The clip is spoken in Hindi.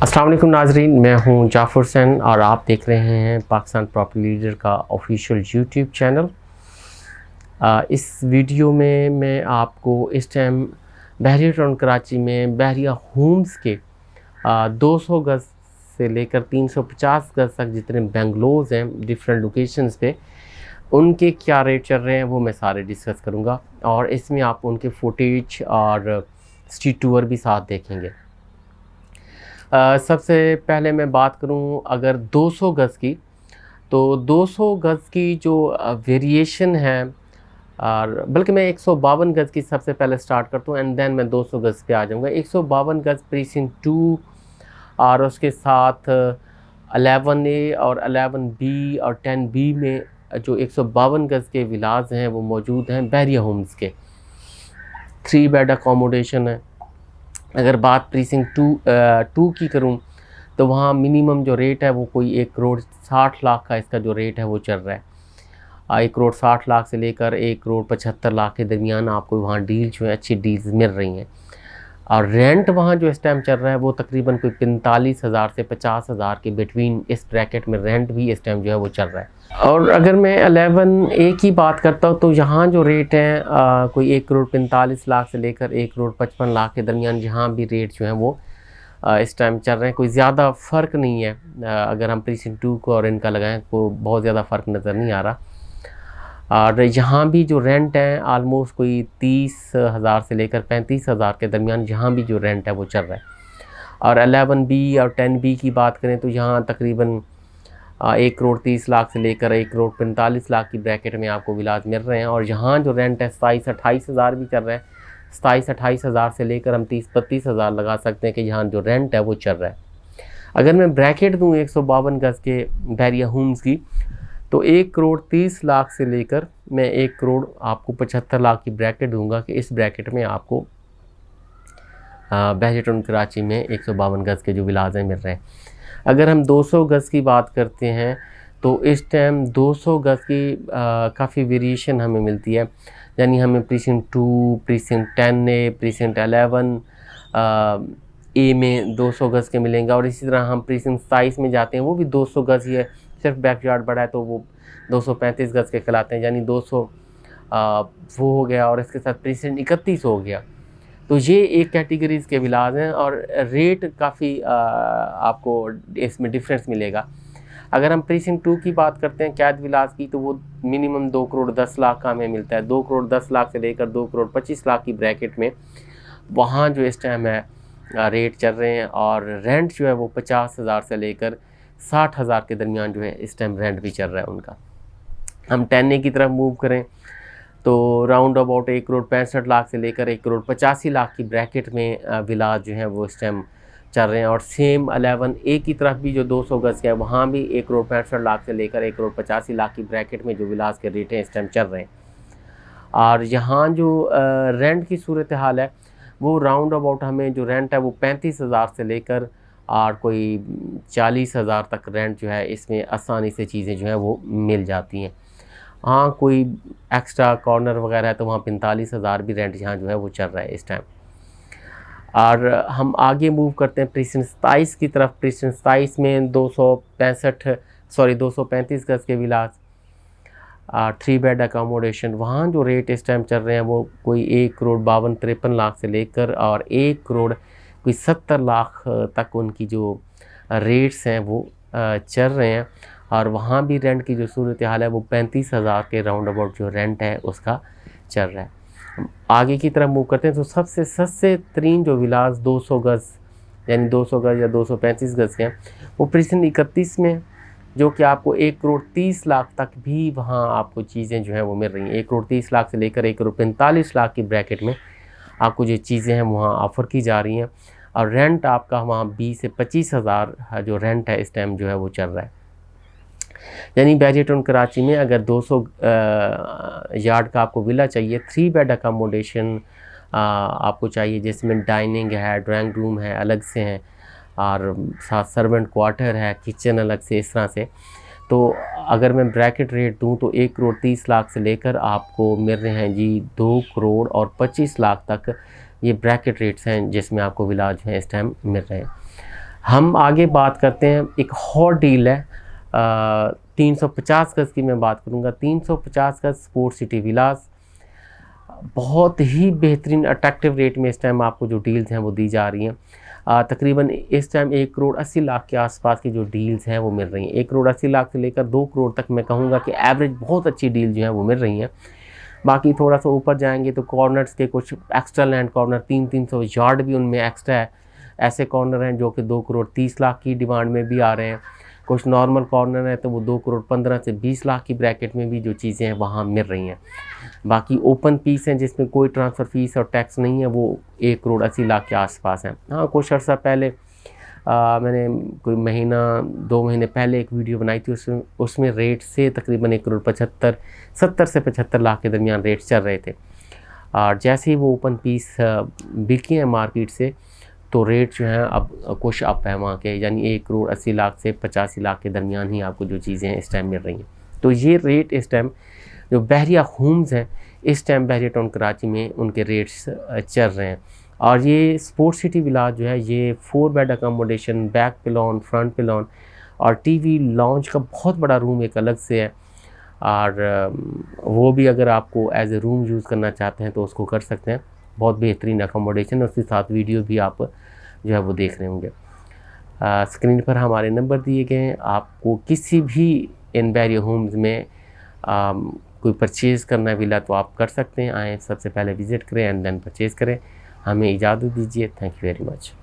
अस्सलाम वालेकुम नाजरीन, मैं हूं जाफ़र हुसैन और आप देख रहे हैं पाकिस्तान प्रॉपर्टी लीडर का ऑफिशियल यूट्यूब चैनल। इस वीडियो में मैं आपको इस टाइम बहरिया टाउन कराची में बहरिया होम्स के 200 गज़ से लेकर 350 गज़ तक जितने बेंगलोज़ हैं डिफरेंट लोकेशंस पे, उनके क्या रेट चल रहे हैं वो मैं सारे डिस्कस करूँगा और इसमें आप उनके फुटेज और स्ट्रीट टूर भी साथ देखेंगे। सबसे पहले मैं बात करूं अगर 200 गज़ की, तो 200 गज़ की जो वेरिएशन है, और बल्कि मैं 152 गज़ की सबसे पहले स्टार्ट करता हूं एंड देन मैं 200 गज़ पे आ जाऊंगा। 152 गज़ प्रीसिंक्ट 2 और उसके साथ 11A और 11B और 10B में जो 152 गज़ के विलाज हैं वो मौजूद हैं बहरिया होम्स के। 3 बेड अकोमोडेशन है। अगर बात प्रीसिंक्ट 2 की करूं तो वहाँ मिनिमम जो रेट है वो कोई 1 करोड़ 60 लाख का इसका जो रेट है वो चल रहा है। 1 करोड़ 60 लाख से लेकर 1 करोड़ 75 लाख के दरमियान आपको वहाँ डील जो है अच्छी डील्स मिल रही हैं। और रेंट वहाँ जो इस टाइम चल रहा है वो तकरीबन कोई 45,000 से 50,000 के बिटवीन इस ब्रैकेट में रेंट भी इस टाइम जो है वो चल रहा है। और अगर मैं 11A की बात करता हूँ तो यहाँ जो रेट है कोई 1 करोड़ 45 लाख से लेकर 1 करोड़ 55 लाख के दरमियान यहाँ भी रेट जो हैं वो इस टाइम चल रहे हैं। कोई ज़्यादा फ़र्क नहीं है। अगर हम प्रीसिंक्ट 2 को और इनका लगाएं तो बहुत ज़्यादा फ़र्क नज़र नहीं आ रहा। और यहाँ भी जो रेंट है आलमोस्ट कोई 30,000 से लेकर 35,000 के दरमियान यहाँ भी जो रेंट है वो चल रहा है। और 11B और 10B की बात करें तो यहाँ तकरीबन 1 करोड़ 30 लाख से लेकर 1 करोड़ 45 लाख की ब्रैकेट में आपको विलाज मिल रहे हैं। और यहाँ जो रेंट है 27-28 हज़ार भी चल रहा है। 27-28 हज़ार से लेकर हम 30-32 हज़ार लगा सकते हैं कि यहाँ जो रेंट है वो चल रहा है। अगर मैं ब्रैकेट दूँ 152 गज़ के बहरिया होम्स की, तो 1 करोड़ 30 लाख से लेकर मैं 1 करोड़ आपको 75 लाख की ब्रैकेट दूंगा कि इस ब्रैकेट में आपको बहरिया टाउन कराची में 152 गज़ के जो विलाज हैं मिल रहे हैं। अगर हम 200 गज़ की बात करते हैं तो इस टाइम 200 गज़ की काफ़ी वेरिएशन हमें मिलती है। यानी हमें precinct 2, precinct 10A, precinct 11A में 200 गज़ के मिलेंगे। और इसी तरह हम प्रीसिंक्ट 27 में जाते हैं, वो भी 200 गज़ ही है, सिर्फ बैकयार्ड बड़ा है तो वो 235 गज़ के कहलाते हैं। यानी 200 वो हो गया और इसके साथ प्रीसिंक्ट 31 हो गया। तो ये एक कैटेगरीज़ के विलाज हैं और रेट काफ़ी आपको इसमें डिफरेंस मिलेगा। अगर हम प्रीसिंक्ट 2 की बात करते हैं कैद विलाज की, तो वो मिनिमम 2 करोड़ 10 लाख का हमें मिलता है। 2 करोड़ 10 लाख से लेकर 2 करोड़ 25 लाख की ब्रैकेट में वहाँ जो इस टाइम है रेट चल रहे हैं। और रेंट जो है वो 50,000 से लेकर 60,000 के दरमियान जो है इस टाइम रेंट भी चल रहा है उनका। हम 10A की तरफ मूव करें तो राउंड अबाउट 1 करोड़ 65 लाख से लेकर 1 करोड़ 85 लाख की ब्रैकेट में विलाज जो हैं वो इस टाइम चल रहे हैं। और सेम 11A की तरफ भी जो 200 गज़ का है वहाँ भी 1 करोड़ 65 लाख से लेकर 1 करोड़ 85 लाख की ब्रैकेट में जो विलाज के रेट हैं इस टाइम चल रहे हैं। और यहाँ जो रेंट की सूरत हाल है वो राउंड अबाउट हमें जो रेंट है वो 35,000 से लेकर और कोई 40,000 तक रेंट जो है इसमें आसानी से चीज़ें जो हैं वो मिल जाती हैं। हाँ, कोई एक्स्ट्रा कॉर्नर वगैरह है तो वहाँ 45,000 भी रेंट यहाँ जो है वो चल रहा है इस टाइम। और हम आगे मूव करते हैं प्रीसिंक्ट 27 की तरफ। प्रीसिंक्ट 27 में 235 गज़ के विलास, 3 बेड अकोमोडेशन, वहाँ जो रेट इस टाइम चल रहे हैं वो कोई 1 करोड़ 52-53 लाख से लेकर और 1 करोड़ कोई 70 लाख तक उनकी जो रेट्स हैं वो चल रहे हैं। और वहाँ भी रेंट की जो सूरत हाल है वो 35,000 के राउंड अबाउट जो रेंट है उसका चल रहा है। हम आगे की तरफ मूव करते हैं तो सबसे सस्ते तरीन जो विलास 200 गज़ यानी 200 गज़ या 235 गज़ के हैं वो प्रीसिंक्ट 31 में, जो कि आपको 1 करोड़ 30 लाख तक भी वहाँ आपको चीज़ें जो हैं वो मिल रही हैं। 1 करोड़ 30 लाख से लेकर 1 करोड़ 45 लाख की ब्रैकेट में आपको जो चीज़ें हैं वहाँ ऑफ़र की जा रही हैं। और रेंट आपका वहाँ 20 से 25 हज़ार जो रेंट है इस टाइम जो है वो चल रहा है। यानी बहरिया टाउन कराची में अगर 200 यार्ड का आपको विला चाहिए, 3 बेड अकोमोडेशन आपको चाहिए जिसमें डाइनिंग है, ड्राइंग रूम है अलग से हैं और साथ सर्वेंट क्वार्टर है, किचन अलग से, इस तरह से, तो अगर मैं ब्रैकेट रेट दूं तो 1 करोड़ 30 लाख से लेकर आपको मिल रहे हैं जी 2 करोड़ और 25 लाख तक ये ब्रैकेट रेट्स हैं जिसमें आपको विलाज हैं इस टाइम मिल रहे हैं। हम आगे बात करते हैं, एक और डील है 350 गज़ की मैं बात करूँगा। 350 गज़ स्पोर्ट्स सिटी विलास, बहुत ही बेहतरीन अट्रैक्टिव रेट में इस टाइम आपको जो डील्स हैं वो दी जा रही हैं। तकरीबन इस टाइम 1 करोड़ 80 लाख के आसपास की जो डील्स हैं वो मिल रही हैं। 1 करोड़ 80 लाख से लेकर 2 करोड़ तक मैं कहूँगा कि एवरेज बहुत अच्छी डील जो है वो मिल रही हैं। बाकी थोड़ा सा ऊपर जाएंगे तो कॉर्नर्स के कुछ एक्स्ट्रा लैंड कॉर्नर 300 यार्ड भी उनमें एक्स्ट्रा है। ऐसे कॉर्नर हैं जो कि 2 करोड़ 30 लाख की डिमांड में भी आ रहे हैं। कुछ नॉर्मल कॉर्नर है तो वो 2 करोड़ 15 से 20 लाख की ब्रैकेट में भी जो चीज़ें हैं वहाँ मिल रही हैं। बाकी ओपन पीस हैं जिसमें कोई ट्रांसफ़र फीस और टैक्स नहीं है, वो 1 करोड़ 80 लाख के आसपास हैं। हाँ, कुछ अर्सा पहले मैंने कोई महीना 2 महीने पहले एक वीडियो बनाई थी, उसमें रेट से तकरीबन 1 करोड़ 70 से 75 लाख के दरमियान रेट चल रहे थे। और जैसे ही वो ओपन पीस बिके हैं मार्केट से तो रेट जो है अब कुछ अप है वहाँ के, यानी 1 करोड़ 80 लाख से 85 लाख के दरमियान ही आपको जो चीज़ें हैं इस टाइम मिल रही हैं। तो ये रेट इस टाइम जो बहरिया होम्स हैं इस टाइम बहरिया टाउन कराची में उनके रेट्स चल रहे हैं। और ये स्पोर्ट्स सिटी विलास जो है ये 4 बेड अकोमोडेशन, बैक पिलॉन, फ्रंट पिलॉन और टीवी लॉन्च का बहुत बड़ा रूम एक अलग से है। और वो भी अगर आपको एज ए रूम यूज़ करना चाहते हैं तो उसको कर सकते हैं। बहुत बेहतरीन अकोमोडेशन है, उसके साथ वीडियो भी आप जो है वो देख रहे होंगे। स्क्रीन पर हमारे नंबर दिए गए हैं। आपको किसी भी इन बहरिया होम्स में कोई परचेज़ करना है विला तो आप कर सकते हैं। आएँ, सबसे पहले विज़िट करें एंड देन परचेज़ करें। हमें इजाज़त दीजिए। Thank you very much.